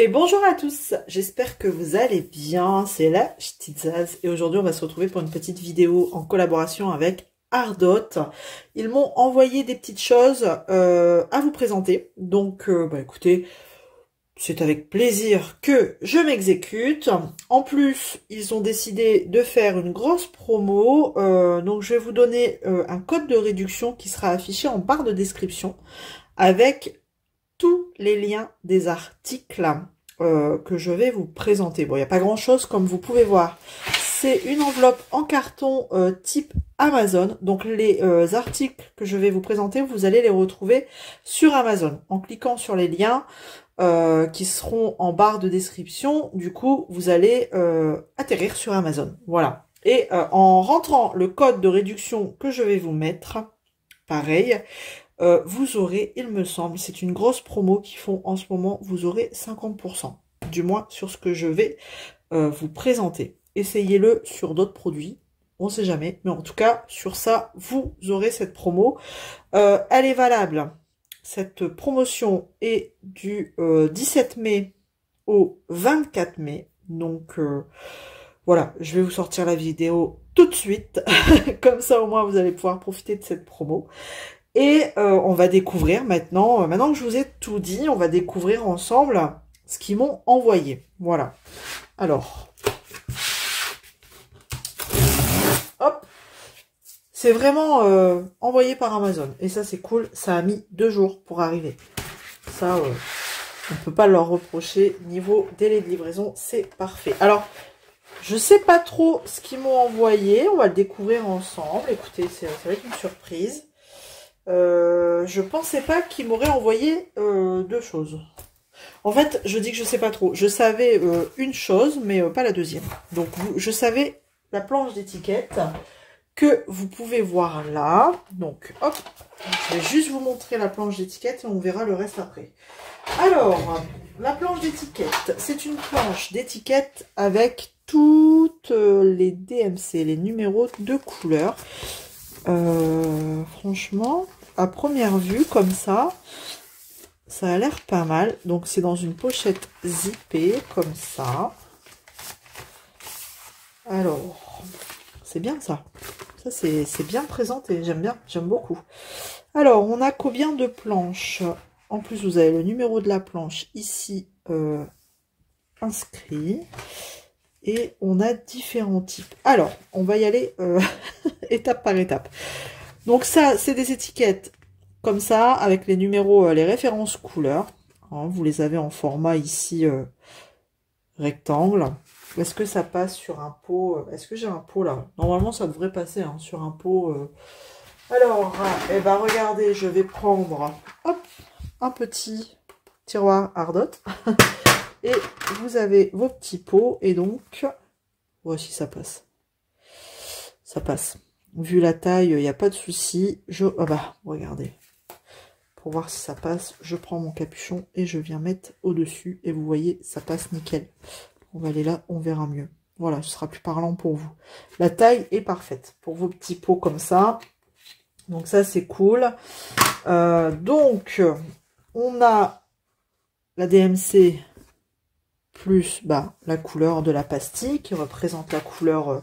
Et bonjour à tous, j'espère que vous allez bien, c'est la Ch'tizaz et aujourd'hui on va se retrouver pour une petite vidéo en collaboration avec Ardot. Ils m'ont envoyé des petites choses à vous présenter, donc écoutez, c'est avec plaisir que je m'exécute. En plus, ils ont décidé de faire une grosse promo, donc je vais vous donner un code de réduction qui sera affiché en barre de description avec tous les liens des articles que je vais vous présenter. Bon, il n'y a pas grand chose comme vous pouvez voir. C'est une enveloppe en carton type Amazon. Donc les articles que je vais vous présenter, vous allez les retrouver sur Amazon. En cliquant sur les liens qui seront en barre de description, du coup, vous allez atterrir sur Amazon. Voilà. Et en rentrant le code de réduction que je vais vous mettre, pareil, vous aurez, il me semble, c'est une grosse promo qu'ils font en ce moment, vous aurez 50%, du moins sur ce que je vais vous présenter. Essayez-le sur d'autres produits, on ne sait jamais, mais en tout cas, sur ça, vous aurez cette promo. Elle est valable, cette promotion est du 17 mai au 24 mai, donc voilà, je vais vous sortir la vidéo tout de suite, comme ça au moins vous allez pouvoir profiter de cette promo. Et on va découvrir maintenant, maintenant que je vous ai tout dit, on va découvrir ensemble ce qu'ils m'ont envoyé. Voilà. Alors, hop, c'est vraiment envoyé par Amazon. Et ça, c'est cool. Ça a mis 2 jours pour arriver. Ça, on ne peut pas leur reprocher. Niveau délai de livraison, c'est parfait. Alors, je sais pas trop ce qu'ils m'ont envoyé. On va le découvrir ensemble. Écoutez, ça va être une surprise. Je pensais pas qu'il m'aurait envoyé 2 choses. En fait, je dis que je sais pas trop. Je savais une chose, mais pas la deuxième. Donc, je savais la planche d'étiquette que vous pouvez voir là. Donc, hop, je vais juste vous montrer la planche d'étiquette et on verra le reste après. Alors, la planche d'étiquette, c'est une planche d'étiquette avec toutes les DMC, les numéros de couleur. Franchement, à première vue, comme ça a l'air pas mal. Donc, c'est dans une pochette zippée, comme ça. Alors, c'est bien ça. Ça, c'est bien présenté. J'aime bien, j'aime beaucoup. Alors, on a combien de planches? En plus, vous avez le numéro de la planche ici inscrit. Et on a différents types. Alors, on va y aller étape par étape. Donc ça, c'est des étiquettes comme ça, avec les numéros, les références couleurs. Hein, vous les avez en format ici rectangle. Est-ce que ça passe sur un pot? Est-ce que j'ai un pot là? Normalement, ça devrait passer hein, sur un pot. Alors, eh ben, regardez, je vais prendre hop, un petit tiroir Ardot. Et vous avez vos petits pots. Et donc, voici, ça passe. Ça passe. Vu la taille, il n'y a pas de souci. Ah bah, regardez. Pour voir si ça passe, je prends mon capuchon et je viens mettre au-dessus. Et vous voyez, ça passe nickel. On va aller là, on verra mieux. Voilà, ce sera plus parlant pour vous. La taille est parfaite pour vos petits pots comme ça. Donc ça, c'est cool. Donc, on a la DMC plus la couleur de la pastille qui représente la couleur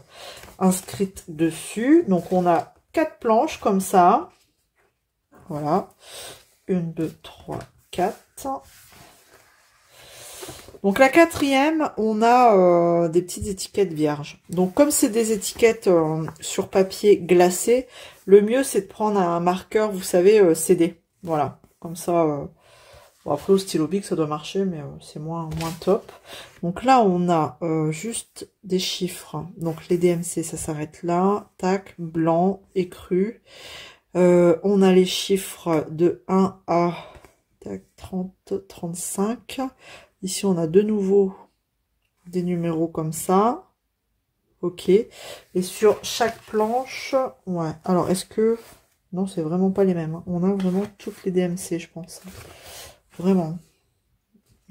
inscrite dessus. Donc, on a 4 planches comme ça. Voilà. 1, 2, 3, 4. Donc, la 4e, on a des petites étiquettes vierges. Donc, comme c'est des étiquettes sur papier glacé, le mieux, c'est de prendre un marqueur, vous savez, CD. Voilà. Comme ça... Bon, après, au stylo bic, ça doit marcher, mais c'est moins top. Donc là, on a juste des chiffres. Donc, les DMC, ça s'arrête là. Tac, blanc, écru. On a les chiffres de 1 à tac, 30, 35. Ici, on a de nouveau des numéros comme ça. Ok. Et sur chaque planche, ouais. Alors, est-ce que... Non, c'est vraiment pas les mêmes. Hein. On a vraiment toutes les DMC, je pense. Vraiment.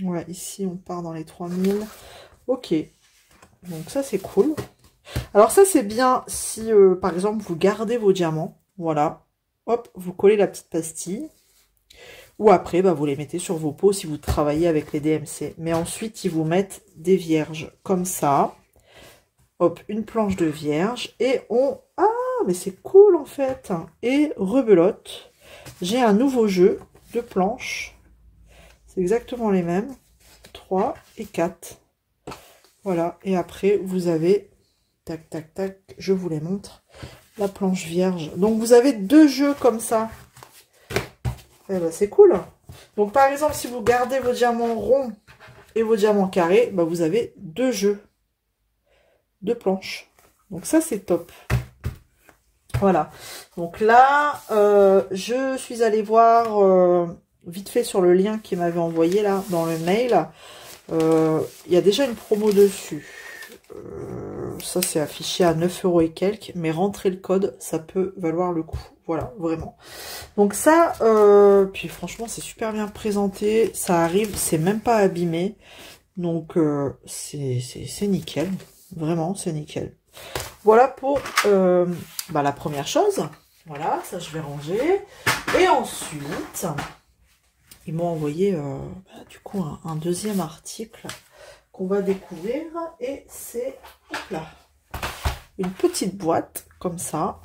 Voilà, ici, on part dans les 3000. Ok. Donc, ça, c'est cool. Alors, ça, c'est bien si, par exemple, vous gardez vos diamants. Voilà. Hop, vous collez la petite pastille. Ou après, bah, vous les mettez sur vos pots si vous travaillez avec les DMC. Mais ensuite, ils vous mettent des vierges comme ça. Hop, une planche de vierge. Et on... Ah, mais c'est cool en fait. Et rebelote. J'ai un nouveau jeu de planches. C'est exactement les mêmes. 3 et 4. Voilà. Et après, vous avez... Tac, tac, tac. Je vous les montre. La planche vierge. Donc, vous avez 2 jeux comme ça. Eh ben, c'est cool. Donc, par exemple, si vous gardez vos diamants ronds et vos diamants carrés, bah, vous avez 2 jeux de planches. Donc, ça, c'est top. Voilà. Donc là, je suis allée voir vite fait sur le lien qu'il m'avait envoyé là, dans le mail. Il y a déjà une promo dessus. Ça, c'est affiché à 9 € et quelques. Mais rentrer le code, ça peut valoir le coup. Voilà, vraiment. Donc ça, puis franchement, c'est super bien présenté. Ça arrive, c'est même pas abîmé. Donc, c'est nickel. Vraiment, c'est nickel. Voilà pour la première chose. Voilà, ça je vais ranger. Et ensuite, ils m'ont envoyé du coup un deuxième article qu'on va découvrir. Et c'est là une petite boîte comme ça,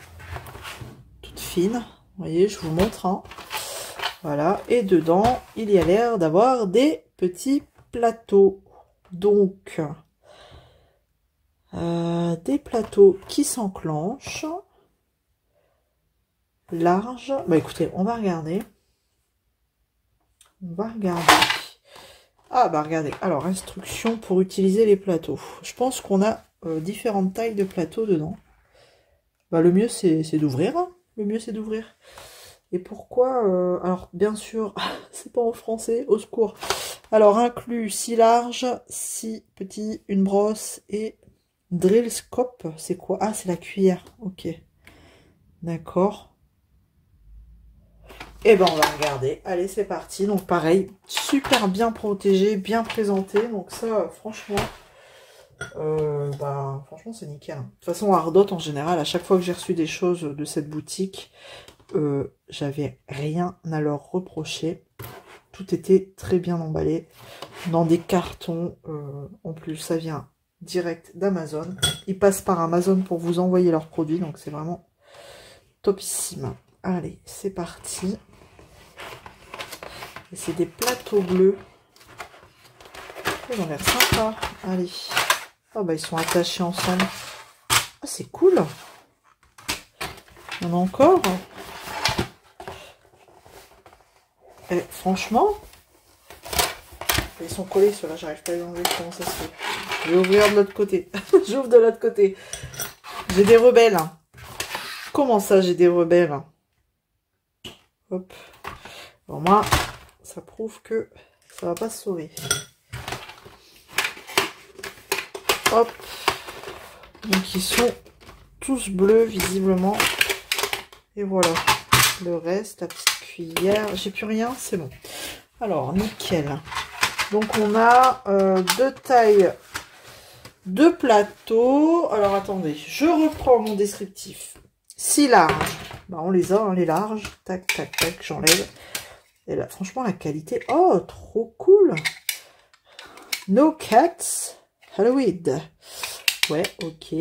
toute fine. Vous voyez, je vous montre. Hein. Voilà, et dedans, il y a l'air d'avoir des petits plateaux. Donc, des plateaux qui s'enclenchent. Large. Bah écoutez, on va regarder. On va regarder. Ah bah regardez. Alors, instructions pour utiliser les plateaux. Je pense qu'on a différentes tailles de plateaux dedans. Bah le mieux c'est d'ouvrir. Hein. Le mieux c'est d'ouvrir. Et pourquoi alors bien sûr, c'est pas en français, au secours. Alors inclus 6 larges, 6 petits, une brosse et drill scope. C'est quoi? Ah c'est la cuillère. Ok. D'accord. Et ben on va regarder. Allez c'est parti. Donc pareil, super bien protégé, bien présenté. Donc ça franchement, franchement c'est nickel. De toute façon Ardot en général, à chaque fois que j'ai reçu des choses de cette boutique, j'avais rien à leur reprocher. Tout était très bien emballé dans des cartons. En plus ça vient direct d'Amazon. Ils passent par Amazon pour vous envoyer leurs produits. Donc c'est vraiment topissime. Allez c'est parti. Et c'est des plateaux bleus. Ils ont l'air sympa. Allez. Ah bah ils sont attachés ensemble. Ah c'est cool. Il y en a encore. Et franchement, ils sont collés ceux-là, j'arrive pas à les enlever. Comment ça se fait? Je vais ouvrir de l'autre côté. J'ouvre de l'autre côté. J'ai des rebelles. Comment ça j'ai des rebelles? Hop. Bon moi, ça prouve que ça va pas se sauver. Hop. Donc ils sont tous bleus visiblement. Et voilà. Le reste, la petite cuillère. J'ai plus rien, c'est bon. Alors, nickel. Donc on a 2 tailles de plateaux. Alors attendez, je reprends mon descriptif. 6 larges. Bah, on les a, hein, les larges. Tac, tac, tac, j'enlève. Et là, franchement, la qualité. Oh, trop cool. No cats. Halloween. Ouais, ok.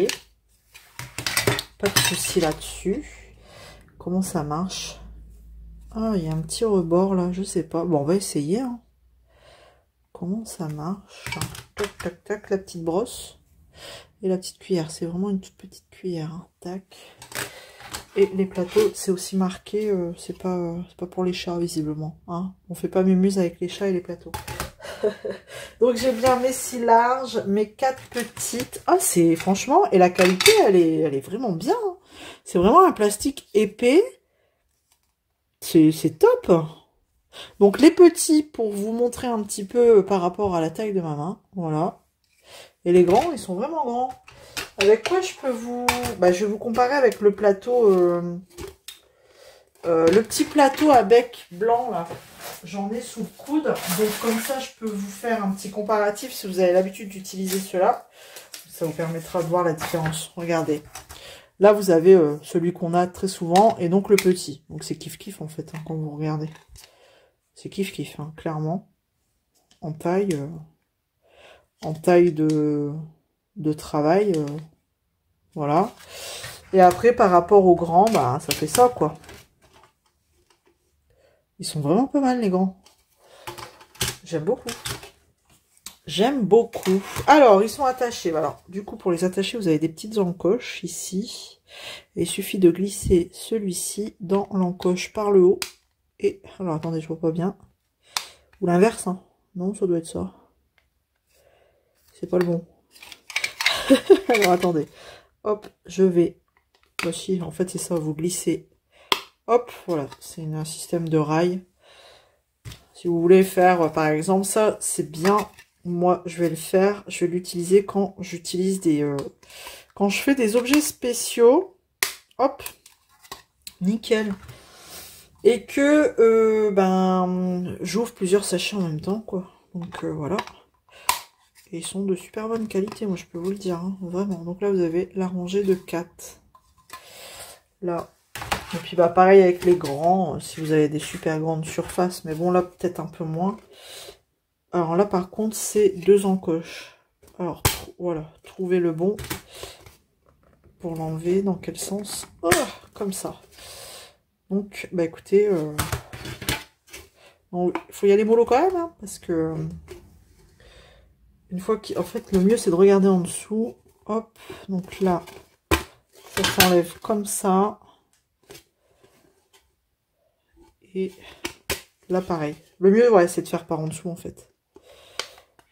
Pas de souci là-dessus. Comment ça marche? Ah, il y a un petit rebord là, je sais pas. Bon, on va essayer. Hein. Comment ça marche? Tac, tac, tac, la petite brosse. Et la petite cuillère. C'est vraiment une toute petite cuillère. Hein. Tac. Et les plateaux, c'est aussi marqué. C'est pas pour les chats, visiblement. Hein. On fait pas mémuse avec les chats et les plateaux. Donc j'ai bien mes 6 larges, mes 4 petites. Ah, c'est franchement, et la qualité, elle est vraiment bien. Hein. C'est vraiment un plastique épais. C'est top. Donc les petits, pour vous montrer un petit peu par rapport à la taille de ma main. Voilà. Et les grands, ils sont vraiment grands. Avec quoi je peux vous... Bah, je vais vous comparer avec le plateau... le petit plateau à bec blanc, là. J'en ai sous le coude. Donc comme ça, je peux vous faire un petit comparatif si vous avez l'habitude d'utiliser cela. Ça vous permettra de voir la différence. Regardez. Là, vous avez celui qu'on a très souvent et donc le petit. Donc c'est kiff-kiff en fait, hein, quand vous regardez. C'est kiff-kiff, hein, clairement. En taille de travail. Voilà. Et après, par rapport aux grands, bah, ça fait ça, quoi. Ils sont vraiment pas mal, les grands. J'aime beaucoup. J'aime beaucoup. Alors, ils sont attachés. Alors, du coup, pour les attacher, vous avez des petites encoches ici. Et il suffit de glisser celui-ci dans l'encoche par le haut. Et, alors, attendez, je vois pas bien. Ou l'inverse, hein. Non, ça doit être ça. C'est pas le bon. Alors, attendez. Hop, je vais... Voici, en fait, c'est ça, vous glissez. Hop, voilà. C'est un système de rail. Si vous voulez faire, par exemple, ça, c'est bien. Moi, je vais le faire. Je vais l'utiliser quand j'utilise des... quand je fais des objets spéciaux. Hop. Nickel. Et que, ben, j'ouvre plusieurs sachets en même temps, quoi. Donc, voilà. Et ils sont de super bonne qualité, moi, je peux vous le dire. Hein, vraiment. Donc là, vous avez la rangée de 4. Là. Et puis, bah, pareil avec les grands, si vous avez des super grandes surfaces. Mais bon, là, peut-être un peu moins. Alors là, par contre, c'est 2 encoches. Alors, voilà. Trouvez le bon pour l'enlever. Dans quel sens? Oh, comme ça. Donc, bah, écoutez... il faut y aller mollo quand même, hein, parce que... Une fois qu'en fait, le mieux, c'est de regarder en dessous. Hop. Donc là, ça s'enlève comme ça. Et là, pareil. Le mieux, ouais, c'est de faire par en dessous, en fait.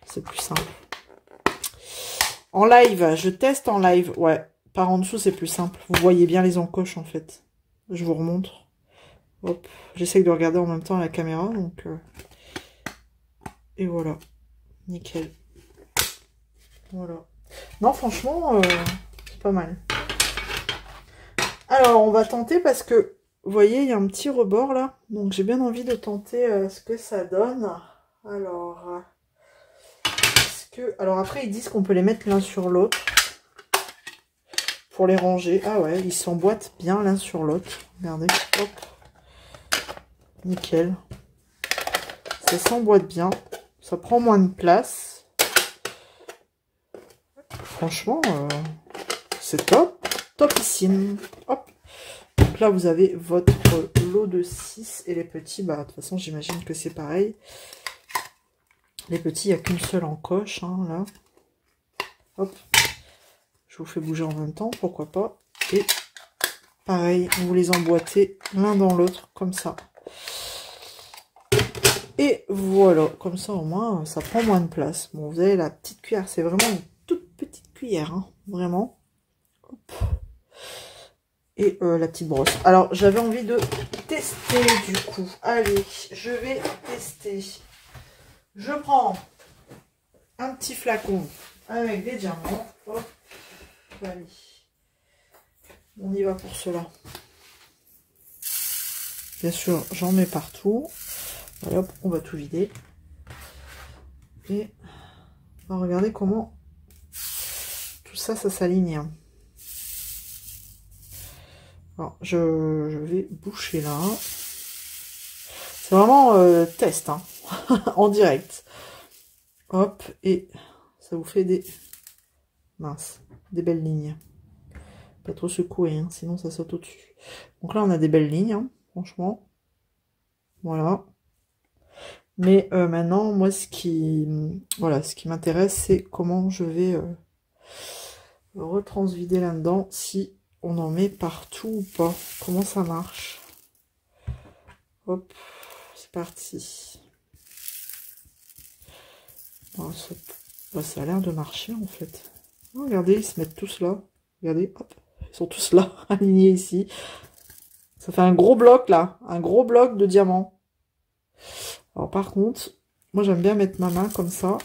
C'est plus simple. En live, je teste en live. Ouais, par en dessous, c'est plus simple. Vous voyez bien les encoches, en fait. Je vous remontre. Hop. J'essaye de regarder en même temps à la caméra, donc... Et voilà. Nickel. Voilà. Non, franchement, c'est pas mal. Alors, on va tenter parce que... Vous voyez, il y a un petit rebord là. Donc, j'ai bien envie de tenter ce que ça donne. Alors, alors après, ils disent qu'on peut les mettre l'un sur l'autre. Pour les ranger. Ah ouais, ils s'emboîtent bien l'un sur l'autre. Regardez. Hop. Nickel. Ça s'emboîte bien. Ça prend moins de place. Franchement, c'est top. Topissime. Hop. Donc là, vous avez votre lot de 6 et les petits, bah, de toute façon, j'imagine que c'est pareil. Les petits, il n'y a qu'une seule encoche, hein, là. Hop. Je vous fais bouger en même temps, pourquoi pas. Et pareil, vous les emboîtez l'un dans l'autre, comme ça. Et voilà, comme ça, au moins, ça prend moins de place. Bon, vous avez la petite cuillère, c'est vraiment une toute petite cuillère, hein, vraiment. Hop. Et la petite brosse. Alors, j'avais envie de tester du coup. Allez, je vais tester. Je prends un petit flacon avec des diamants. Hop. Allez. On y va pour cela. Bien sûr, j'en mets partout. Voilà, hop, on va tout vider. Et on va regarder comment tout ça, ça s'aligne. Alors, je vais boucher là. C'est vraiment test, hein, en direct. Hop, et ça vous fait des... Mince, des belles lignes. Pas trop secouer, hein, sinon ça saute au-dessus. Donc là, on a des belles lignes, hein, franchement. Voilà. Mais maintenant, moi, ce qui m'intéresse, c'est comment je vais retransvider là-dedans, si on en met partout ou pas. Comment ça marche. Hop, c'est parti. Bon, ça a l'air de marcher, en fait. Oh, regardez, ils se mettent tous là. Regardez, hop, ils sont tous là, alignés ici. Ça fait un gros bloc, là. Un gros bloc de diamants. Alors, par contre, moi, j'aime bien mettre ma main comme ça.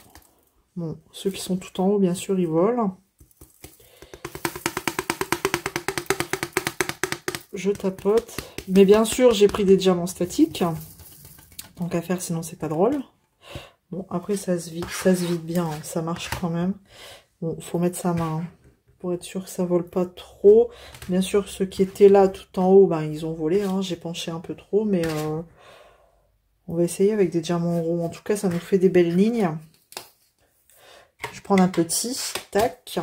Bon, ceux qui sont tout en haut, bien sûr, ils volent. Je tapote. Mais bien sûr, j'ai pris des diamants statiques. Tant qu'à faire, sinon c'est pas drôle. Bon, après, ça se vide bien. Hein, ça marche quand même. Bon, faut mettre sa main. Hein, pour être sûr que ça vole pas trop. Bien sûr, ceux qui étaient là tout en haut, ben, ils ont volé. Hein, j'ai penché un peu trop, mais... On va essayer avec des diamants ronds. En tout cas, ça nous fait des belles lignes. Je vais prendre un petit. Tac.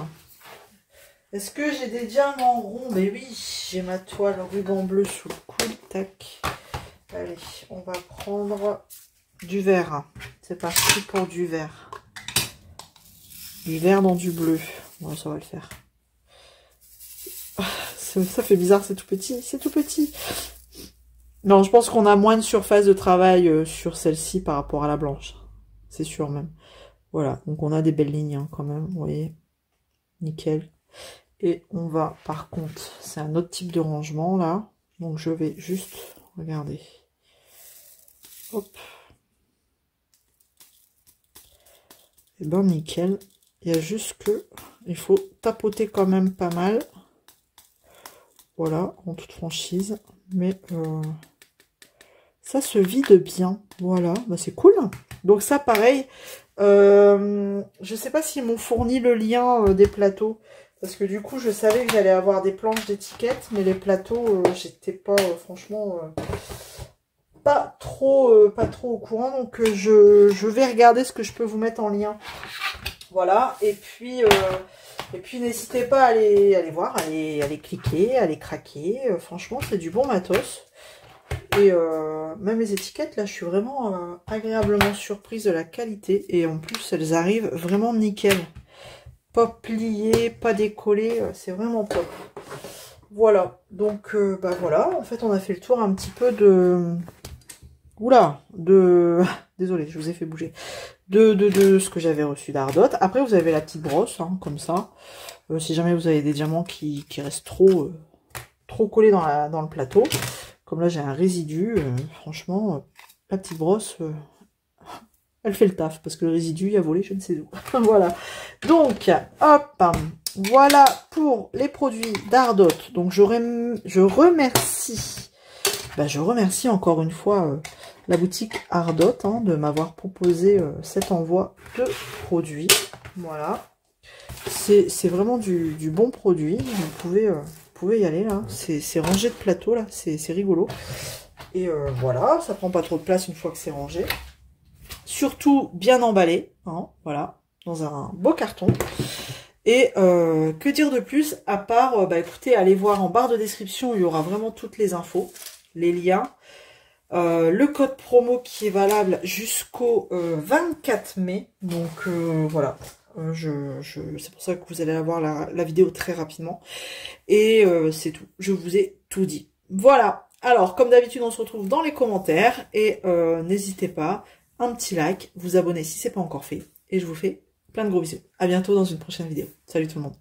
Est-ce que j'ai des diamants ronds? Mais oui, j'ai ma toile ruban bleu sous le coude. Tac. Allez, on va prendre du vert. C'est parti pour du vert. Du vert dans du bleu. Bon, ça va le faire. Ça fait bizarre, c'est tout petit. C'est tout petit. Non, je pense qu'on a moins de surface de travail sur celle-ci par rapport à la blanche. C'est sûr même. Voilà, donc on a des belles lignes hein, quand même, vous voyez. Nickel. Et on va, par contre, c'est un autre type de rangement là. Donc je vais juste, regardez. Hop. Et ben nickel. Il y a juste que, il faut tapoter quand même pas mal. Voilà, en toute franchise. Mais ça se vide bien. Voilà, bah c'est cool. Donc ça, pareil. Je sais pas s'ils m'ont fourni le lien des plateaux. Parce que du coup, je savais que j'allais avoir des planches d'étiquettes. Mais les plateaux, j'étais pas, franchement, pas trop au courant. Donc je vais regarder ce que je peux vous mettre en lien. Voilà, et puis n'hésitez pas à aller voir, à aller cliquer, à aller craquer. Franchement, c'est du bon matos. Et même les étiquettes, là, je suis vraiment agréablement surprise de la qualité. Et en plus, elles arrivent vraiment nickel. Pas pliées, pas décollées, c'est vraiment top. Voilà, donc bah voilà, en fait, on a fait le tour un petit peu de... Oula, désolée, je vous ai fait bouger. De ce que j'avais reçu d'Ardot. Après, vous avez la petite brosse, hein, comme ça. Si jamais vous avez des diamants qui restent trop collés dans le plateau. Comme là, j'ai un résidu. Franchement, la petite brosse, elle fait le taf. Parce que le résidu, il a volé, je ne sais où. Voilà. Donc, hop. Voilà pour les produits d'Ardot. Donc, je remercie. Je remercie encore une fois... la boutique Ardot hein, de m'avoir proposé cet envoi de produits. Voilà. C'est vraiment du bon produit. Vous pouvez y aller là. C'est rangé de plateau là. C'est rigolo. Et voilà. Ça prend pas trop de place une fois que c'est rangé. Surtout bien emballé. Hein, voilà. Dans un beau carton. Et que dire de plus à part, écoutez, allez voir en barre de description. Il y aura vraiment toutes les infos. Les liens. Le code promo qui est valable jusqu'au 24 mai. Donc voilà, c'est pour ça que vous allez avoir la vidéo très rapidement. Et c'est tout, je vous ai tout dit. Voilà, alors comme d'habitude on se retrouve dans les commentaires. Et n'hésitez pas, un petit like, vous abonner si c'est pas encore fait. Et je vous fais plein de gros bisous. À bientôt dans une prochaine vidéo. Salut tout le monde.